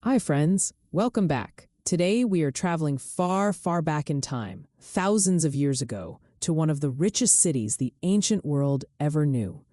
Hi, friends. Welcome back. Today, we are traveling far, far back in time, thousands of years ago, to one of the richest cities the ancient world ever knew.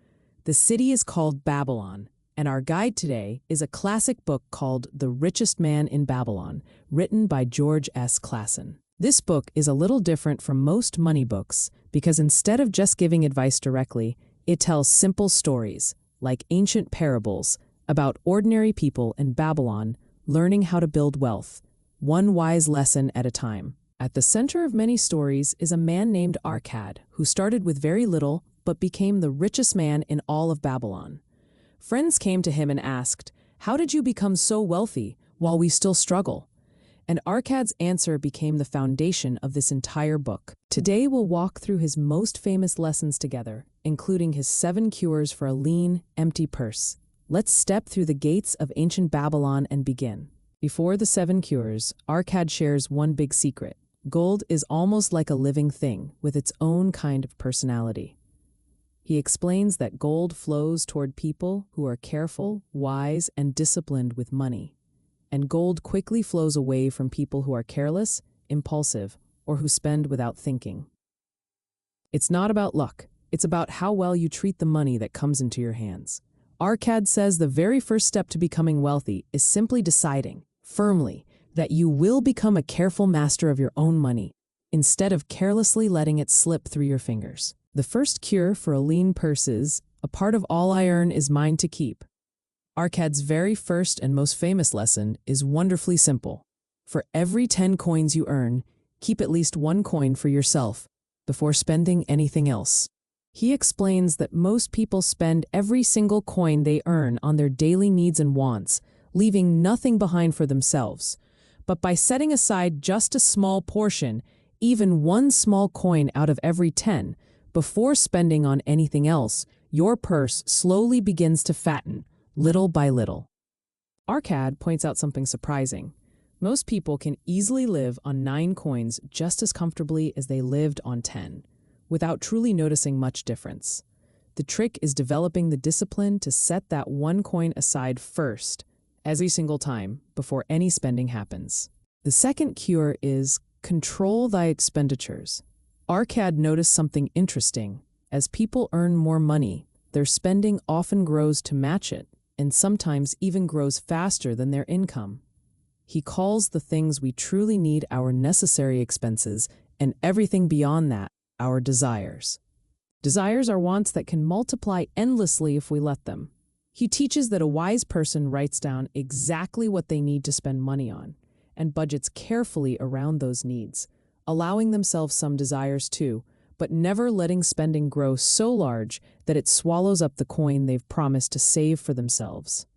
The city is called Babylon, and our guide today is a classic book called The Richest Man in Babylon, written by George S. Clason. This book is a little different from most money books because instead of just giving advice directly, it tells simple stories, like ancient parables, about ordinary people in Babylon learning how to build wealth, one wise lesson at a time. At the center of many stories is a man named Arcad, who started with very little but became the richest man in all of Babylon. Friends came to him and asked, "How did you become so wealthy while we still struggle?" And Arcad's answer became the foundation of this entire book. Today we'll walk through his most famous lessons together, including his 7 cures for a lean, empty purse. Let's step through the gates of ancient Babylon and begin. Before the 7 cures, Arcad shares one big secret. Gold is almost like a living thing with its own kind of personality. He explains that gold flows toward people who are careful, wise, and disciplined with money. And gold quickly flows away from people who are careless, impulsive, or who spend without thinking. It's not about luck. It's about how well you treat the money that comes into your hands. Arcad says the very first step to becoming wealthy is simply deciding, firmly, that you will become a careful master of your own money, instead of carelessly letting it slip through your fingers. The first cure for a lean purse is, "A part of all I earn is mine to keep." Arcad's very first and most famous lesson is wonderfully simple. For every 10 coins you earn, keep at least 1 coin for yourself before spending anything else. He explains that most people spend every single coin they earn on their daily needs and wants, leaving nothing behind for themselves. But by setting aside just a small portion, even 1 small coin out of every 10, before spending on anything else, your purse slowly begins to fatten, little by little. Arcad points out something surprising. Most people can easily live on 9 coins just as comfortably as they lived on 10. Without truly noticing much difference. The trick is developing the discipline to set that 1 coin aside first, every single time, before any spending happens. The second cure is control thy expenditures. Arcad noticed something interesting. As people earn more money, their spending often grows to match it, and sometimes even grows faster than their income. He calls the things we truly need our necessary expenses, and everything beyond that, our desires. Desires are wants that can multiply endlessly if we let them. He teaches that a wise person writes down exactly what they need to spend money on and budgets carefully around those needs, allowing themselves some desires too, but never letting spending grow so large that it swallows up the coin they've promised to save for themselves.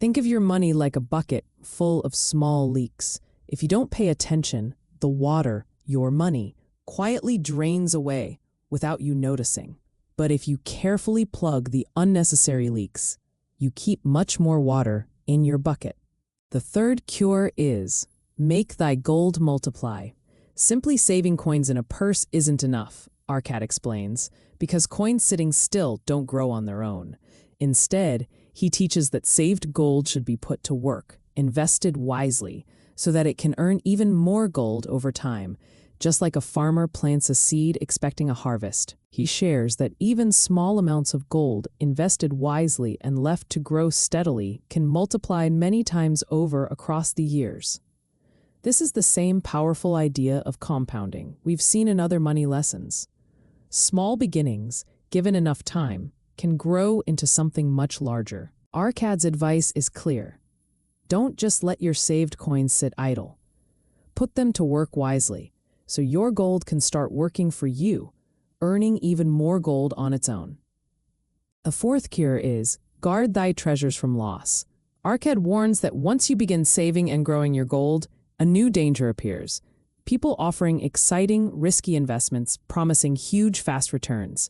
Think of your money like a bucket full of small leaks. If you don't pay attention, the water, your money, quietly drains away without you noticing. But if you carefully plug the unnecessary leaks, you keep much more water in your bucket. The third cure is, make thy gold multiply. Simply saving coins in a purse isn't enough, Arcad explains, because coins sitting still don't grow on their own. Instead, he teaches that saved gold should be put to work, invested wisely, so that it can earn even more gold over time. Just like a farmer plants a seed expecting a harvest, he shares that even small amounts of gold invested wisely and left to grow steadily can multiply many times over across the years. This is the same powerful idea of compounding we've seen in other money lessons. Small beginnings, given enough time, can grow into something much larger. Arcad's advice is clear. Don't just let your saved coins sit idle. Put them to work wisely, so your gold can start working for you, earning even more gold on its own. A fourth cure is, guard thy treasures from loss. Arcad warns that once you begin saving and growing your gold, a new danger appears. People offering exciting, risky investments promising huge, fast returns.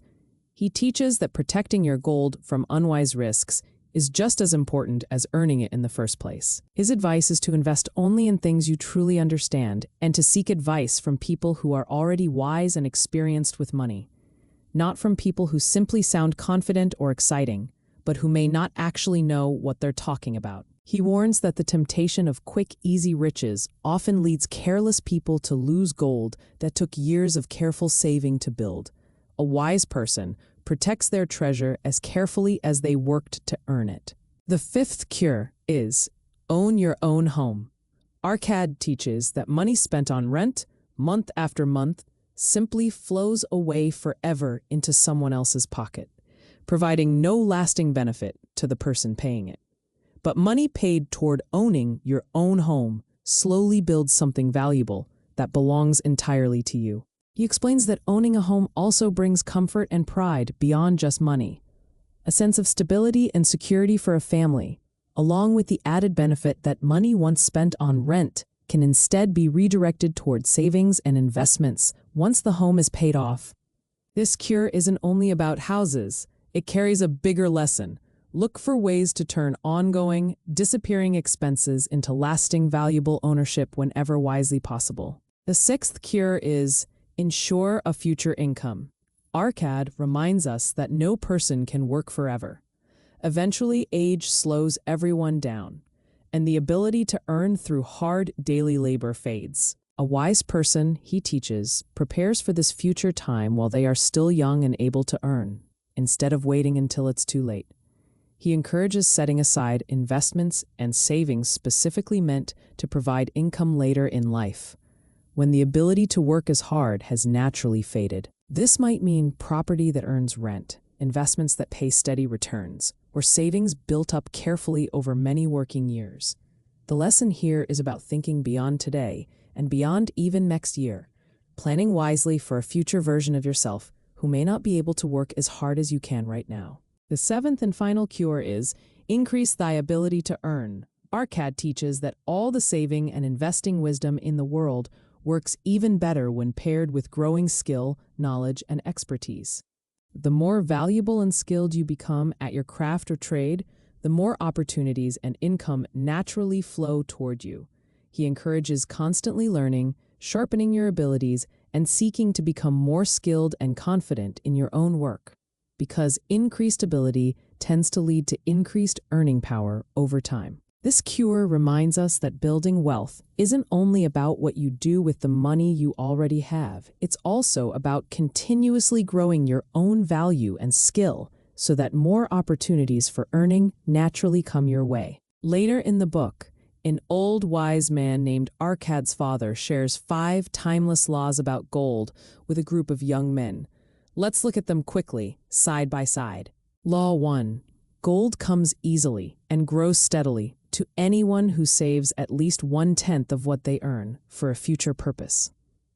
He teaches that protecting your gold from unwise risks is just as important as earning it in the first place. His advice is to invest only in things you truly understand and to seek advice from people who are already wise and experienced with money, not from people who simply sound confident or exciting, but who may not actually know what they're talking about. He warns that the temptation of quick, easy riches often leads careless people to lose gold that took years of careful saving to build. A wise person protects their treasure as carefully as they worked to earn it. The fifth cure is own your own home. Arcad teaches that money spent on rent, month after month, simply flows away forever into someone else's pocket, providing no lasting benefit to the person paying it. But money paid toward owning your own home slowly builds something valuable that belongs entirely to you. He explains that owning a home also brings comfort and pride beyond just money, a sense of stability and security for a family, along with the added benefit that money once spent on rent can instead be redirected toward savings and investments once the home is paid off. This cure isn't only about houses, it carries a bigger lesson. Look for ways to turn ongoing, disappearing expenses into lasting, valuable ownership whenever wisely possible. The sixth cure is ensure a future income. Arcad reminds us that no person can work forever. Eventually, age slows everyone down, and the ability to earn through hard daily labor fades. A wise person, he teaches, prepares for this future time while they are still young and able to earn, instead of waiting until it's too late. He encourages setting aside investments and savings specifically meant to provide income later in life, when the ability to work as hard has naturally faded. This might mean property that earns rent, investments that pay steady returns, or savings built up carefully over many working years. The lesson here is about thinking beyond today and beyond even next year, planning wisely for a future version of yourself who may not be able to work as hard as you can right now. The seventh and final cure is increase thy ability to earn. Arcad teaches that all the saving and investing wisdom in the world works even better when paired with growing skill, knowledge, and expertise. The more valuable and skilled you become at your craft or trade, the more opportunities and income naturally flow toward you. He encourages constantly learning, sharpening your abilities, and seeking to become more skilled and confident in your own work, because increased ability tends to lead to increased earning power over time. This cure reminds us that building wealth isn't only about what you do with the money you already have. It's also about continuously growing your own value and skill so that more opportunities for earning naturally come your way. Later in the book, an old wise man named Arcad's father shares 5 timeless laws about gold with a group of young men. Let's look at them quickly, side by side. Law 1. Gold comes easily and grows steadily to anyone who saves at least 1/10 of what they earn for a future purpose.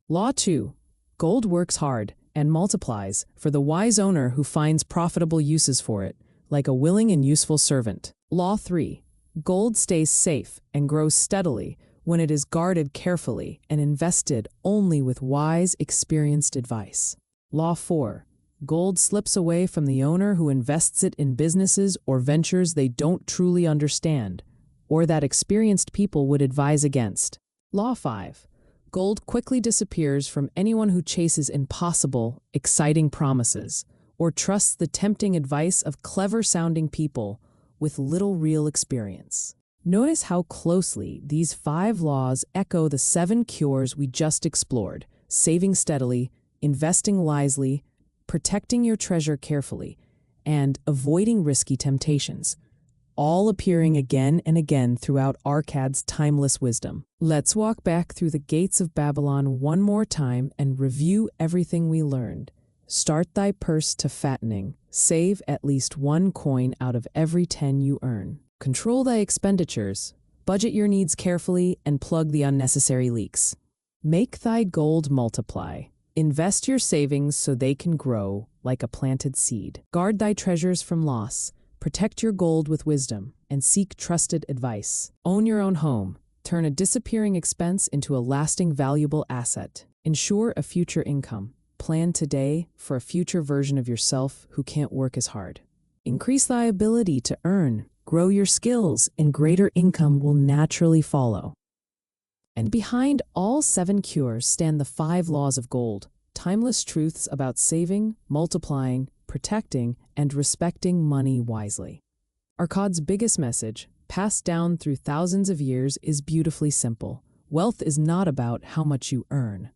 Law 2. Gold works hard and multiplies for the wise owner who finds profitable uses for it, like a willing and useful servant. Law 3. Gold stays safe and grows steadily when it is guarded carefully and invested only with wise, experienced advice. Law 4. Gold slips away from the owner who invests it in businesses or ventures they don't truly understand, or that experienced people would advise against. Law 5. Gold quickly disappears from anyone who chases impossible, exciting promises, or trusts the tempting advice of clever-sounding people with little real experience. Notice how closely these 5 laws echo the 7 cures we just explored: saving steadily, investing wisely, protecting your treasure carefully, and avoiding risky temptations, all appearing again and again throughout Arcad's timeless wisdom. Let's walk back through the gates of Babylon one more time and review everything we learned. Start thy purse to fattening. Save at least 1 coin out of every 10 you earn. Control thy expenditures. Budget your needs carefully and plug the unnecessary leaks. Make thy gold multiply. Invest your savings so they can grow like a planted seed. Guard thy treasures from loss. Protect your gold with wisdom and seek trusted advice. Own your own home. Turn a disappearing expense into a lasting, valuable asset. Ensure a future income. Plan today for a future version of yourself who can't work as hard. Increase thy ability to earn. Grow your skills, and greater income will naturally follow. And behind all 7 cures stand the 5 laws of gold, timeless truths about saving, multiplying, protecting, and respecting money wisely. Arcad's biggest message: passed down through thousands of years, is beautifully simple. Wealth is not about how much you earn.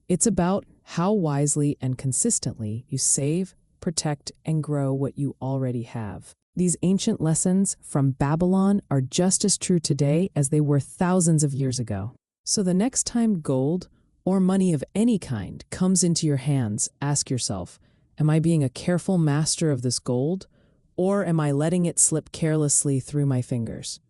It's about how wisely and consistently you save, protect, and grow what you already have. These ancient lessons from Babylon are just as true today as they were thousands of years ago. So the next time gold or money of any kind comes into your hands, ask yourself, am I being a careful master of this gold, or am I letting it slip carelessly through my fingers?